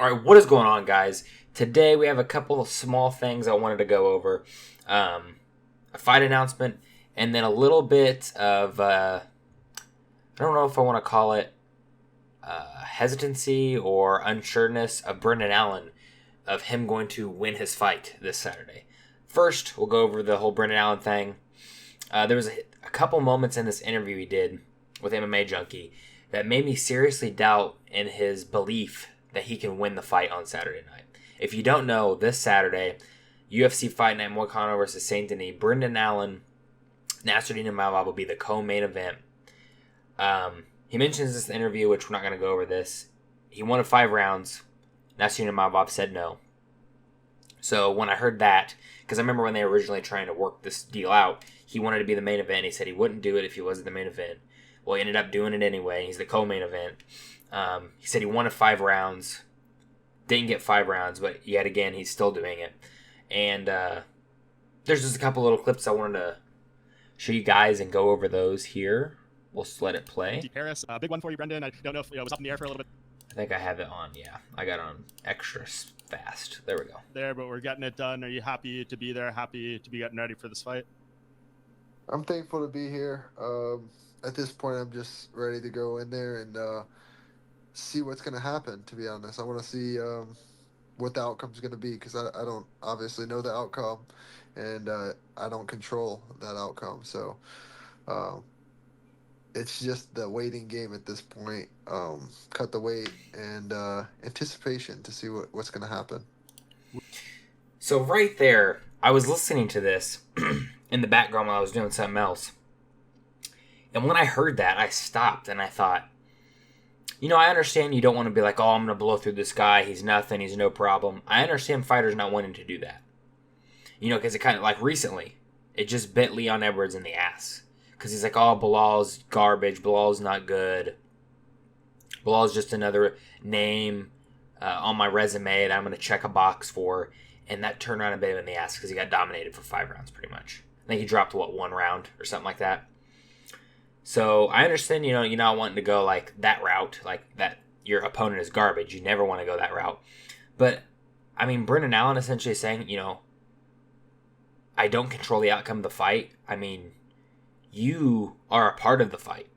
All right, what is going on, guys? Today we have a couple of small things I wanted to go over. A fight announcement, and then a little bit of, I don't know if I want to call it hesitancy or unsureness of Brendan Allen of him going to win his fight this Saturday. First, we'll go over the whole Brendan Allen thing. There was a couple moments in this interview he did with MMA Junkie that made me seriously doubt in his belief that he can win the fight on Saturday night. If you don't know, this Saturday, UFC Fight Night Moicano versus Saint Denis, Brendan Allen, Nasruddin Imavov will be the co-main event. He mentions this in the interview, which we're not going to go over this. He wanted 5 rounds. Nasruddin Imavov said no. So when I heard that, because I remember when they were originally trying to work this deal out, he wanted to be the main event. He said he wouldn't do it if he wasn't the main event. Well, he ended up doing it anyway. He's the co-main event. He said he wanted 5 rounds. Didn't get 5 rounds, but yet again, he's still doing it. And there's just a couple little clips I wanted to show you guys and go over those here. We'll just let it play. Paris, big one for you, Brendan. I don't know if it was up in the air for a little bit. I think I have it on, yeah. I got it on extra fast. There we go. There, but we're getting it done. Are you happy to be there? Happy to be getting ready for this fight? I'm thankful to be here. At this point, I'm just ready to go in there and see what's going to happen, to be honest. I want to see what the outcome's going to be because I don't obviously know the outcome, and I don't control that outcome. So it's just the waiting game at this point. Cut the weight and anticipation to see what's going to happen. So right there, I was listening to this in the background while I was doing something else. And when I heard that, I stopped and I thought, I understand you don't want to be like, oh, I'm going to blow through this guy. He's nothing. He's no problem. I understand fighters not wanting to do that. Because it kind of, like recently, it just bit Leon Edwards in the ass. Because he's like, oh, Bilal's garbage. Bilal's not good. Bilal's just another name on my resume that I'm going to check a box for. And that turned around and bit him in the ass because he got dominated for 5 rounds pretty much. I think he dropped, 1 round or something like that. So I understand, you're not wanting to go like that route, like that your opponent is garbage. You never want to go that route. But, Brendan Allen essentially saying, I don't control the outcome of the fight. You are a part of the fight.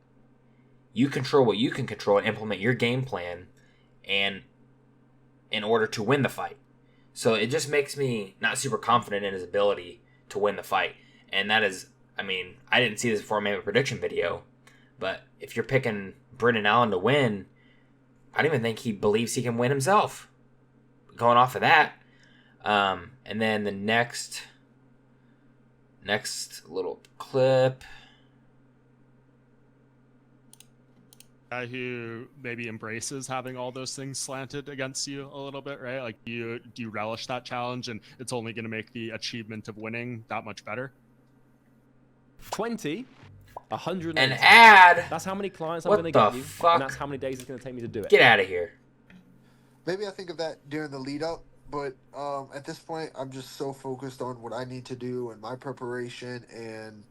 You control what you can control and implement your game plan and in order to win the fight. So it just makes me not super confident in his ability to win the fight. And that is, I didn't see this before I made a prediction video, but if you're picking Brendan Allen to win, I don't even think he believes he can win himself. Going off of that, and then the next little clip. Guy who maybe embraces having all those things slanted against you a little bit, right? Like, do you relish that challenge, and it's only going to make the achievement of winning that much better? 20, 100. An ad. That's how many clients I'm What going to the get you, fuck? and that's how many days it's going to take me to do it. Get out of here. Maybe I think of that during the lead up, but at this point, I'm just so focused on what I need to do and my preparation and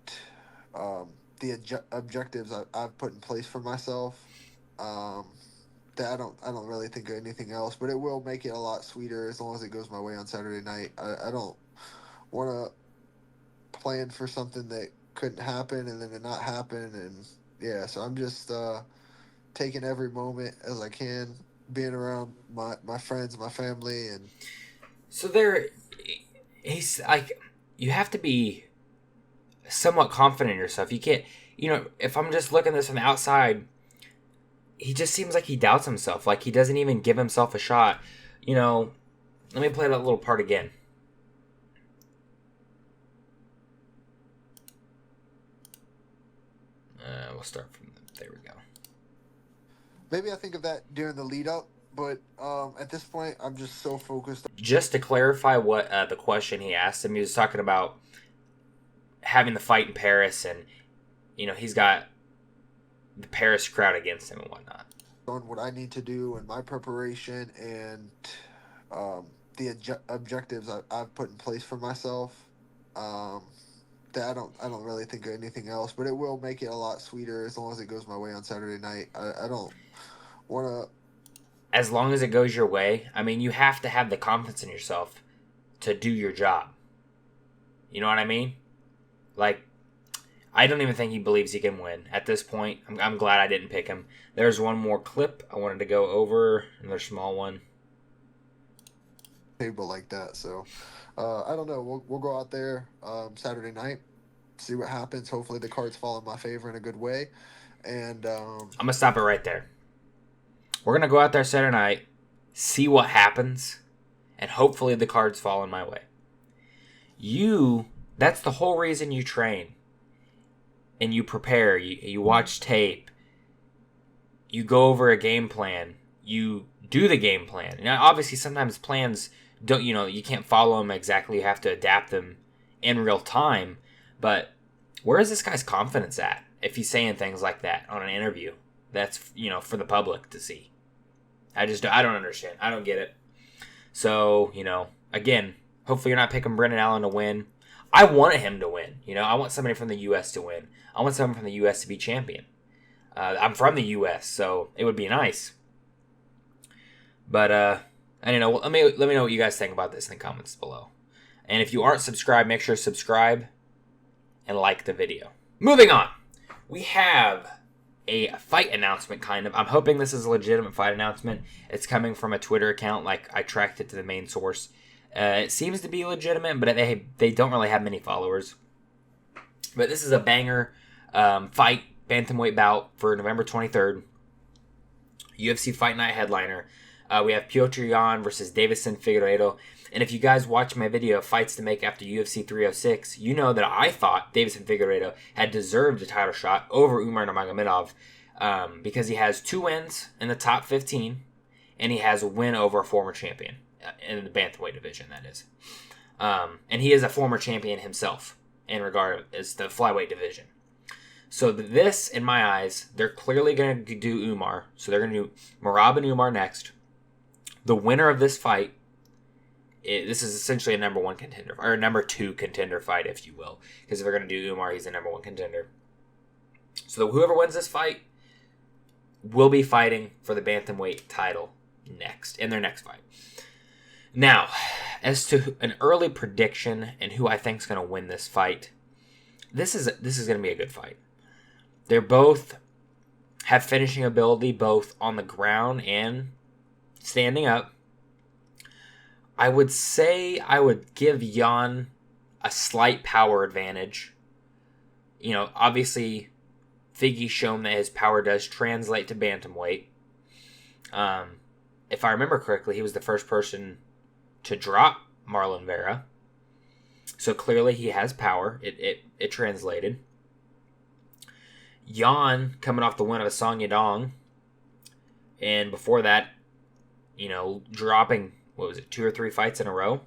the objectives I've put in place for myself. That I don't really think of anything else, but it will make it a lot sweeter as long as it goes my way on Saturday night. I don't want to plan for something that couldn't happen and then it not happen, and yeah, so I'm just taking every moment as I can, being around my friends, my family, and so he's like, you have to be somewhat confident in yourself. You can't, if I'm just looking at this from the outside, he just seems like he doubts himself, like he doesn't even give himself a shot. Let me play that little part again. We'll start from there. We go. Maybe I think of that during the lead up, but at this point, I'm just so focused. Just to clarify what the question he asked him, he was talking about having the fight in Paris, and he's got the Paris crowd against him and whatnot. On what I need to do and my preparation and the objectives I've put in place for myself. That I don't really think of anything else, but it will make it a lot sweeter as long as it goes my way on Saturday night. I don't want to as long as it goes your way, I mean, you have to have the confidence in yourself to do your job. You know what I mean? Like, I don't even think he believes he can win at this point. I'm glad I didn't pick him. There's one more clip I wanted to go over, another small one. Table like that, so I don't know. We'll go out there Saturday night, see what happens. Hopefully the cards fall in my favor in a good way, and I'm gonna stop it right there. We're gonna go out there Saturday night, see what happens, and hopefully the cards fall in my way. That's the whole reason you train. And you prepare, you watch tape, you go over a game plan, you do the game plan. Now, obviously, sometimes plans don't, you can't follow them exactly. You have to adapt them in real time. But where is this guy's confidence at if he's saying things like that on an interview? That's, for the public to see. I don't understand. I don't get it. So, again, hopefully you're not picking Brendan Allen to win. I wanted him to win. I want somebody from the U.S. to win. I want someone from the U.S. to be champion. I'm from the U.S., so it would be nice. But, I don't know. Let me know what you guys think about this in the comments below. And if you aren't subscribed, make sure to subscribe and like the video. Moving on. We have a fight announcement, kind of. I'm hoping this is a legitimate fight announcement. It's coming from a Twitter account. Like, I tracked it to the main source. It seems to be legitimate, but they don't really have many followers. But this is a banger fight, bantamweight bout for November 23rd. UFC Fight Night headliner. We have Petr Yan versus Deiveson Figueiredo. And if you guys watch my video, Fights to Make After UFC 306, you know that I thought Deiveson Figueiredo had deserved a title shot over Umar Nurmagomedov because he has 2 wins in the top 15, and he has a win over a former champion in the bantamweight division, that is. And he is a former champion himself in regard as the flyweight division. So this, in my eyes, they're clearly going to do Umar. So they're going to do Merab and Umar next. The winner of this fight, this is essentially a number 1 contender, or a number 2 contender fight, if you will. Because if they're going to do Umar, he's a number 1 contender. So whoever wins this fight will be fighting for the bantamweight title next, in their next fight. Now, as to an early prediction and who I think is going to win this fight, this is going to be a good fight. They're both have finishing ability, both on the ground and standing up. I would say I would give Yan a slight power advantage. Obviously, Figgy's shown that his power does translate to bantamweight. If I remember correctly, he was the first person to drop Marlon Vera. So clearly he has power. It translated. Yan coming off the win of a Song Yadong. And before that, dropping, 2 or 3 fights in a row.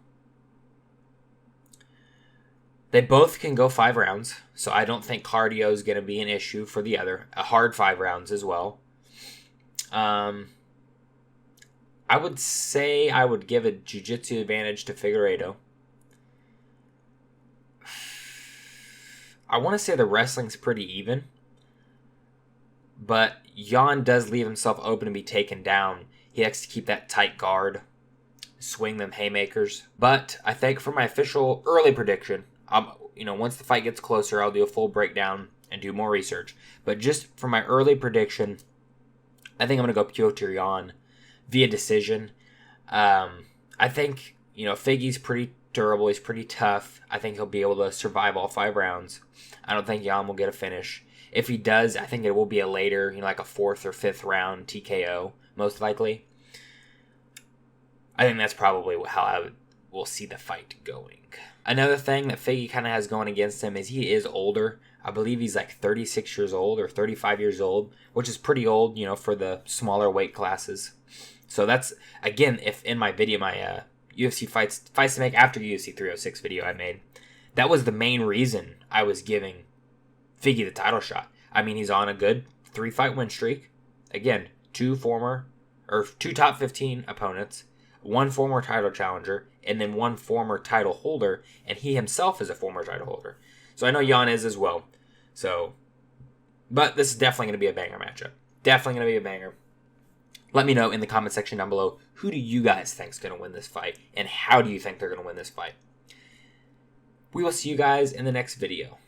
They both can go 5 rounds. So I don't think cardio is going to be an issue for the other. A hard 5 rounds as well. I would say I would give a jiu-jitsu advantage to Figueiredo. I want to say the wrestling's pretty even. But Yan does leave himself open to be taken down. He has to keep that tight guard. Swing them haymakers. But I think for my official early prediction, once the fight gets closer, I'll do a full breakdown and do more research. But just for my early prediction, I think I'm going to go Petr Yan via decision. I think, Figgy's pretty durable. He's pretty tough. I think he'll be able to survive all 5 rounds. I don't think Yan will get a finish. If he does, I think it will be a later, like a 4th or 5th round TKO, most likely. I think that's probably how we'll see the fight going. Another thing that Figgy kind of has going against him is he is older. I believe he's like 36 years old or 35 years old, which is pretty old, for the smaller weight classes. So that's, again, if in my video, my UFC fights to make after UFC 306 video I made, that was the main reason I was giving Figgy the title shot. I mean, he's on a good 3-fight win streak. Again, 2 top 15 opponents, 1 former title challenger, and then 1 former title holder, and he himself is a former title holder. So I know Yan is as well. So, but this is definitely going to be a banger matchup. Definitely going to be a banger. Let me know in the comment section down below, who do you guys think is going to win this fight, and how do you think they're going to win this fight? We will see you guys in the next video.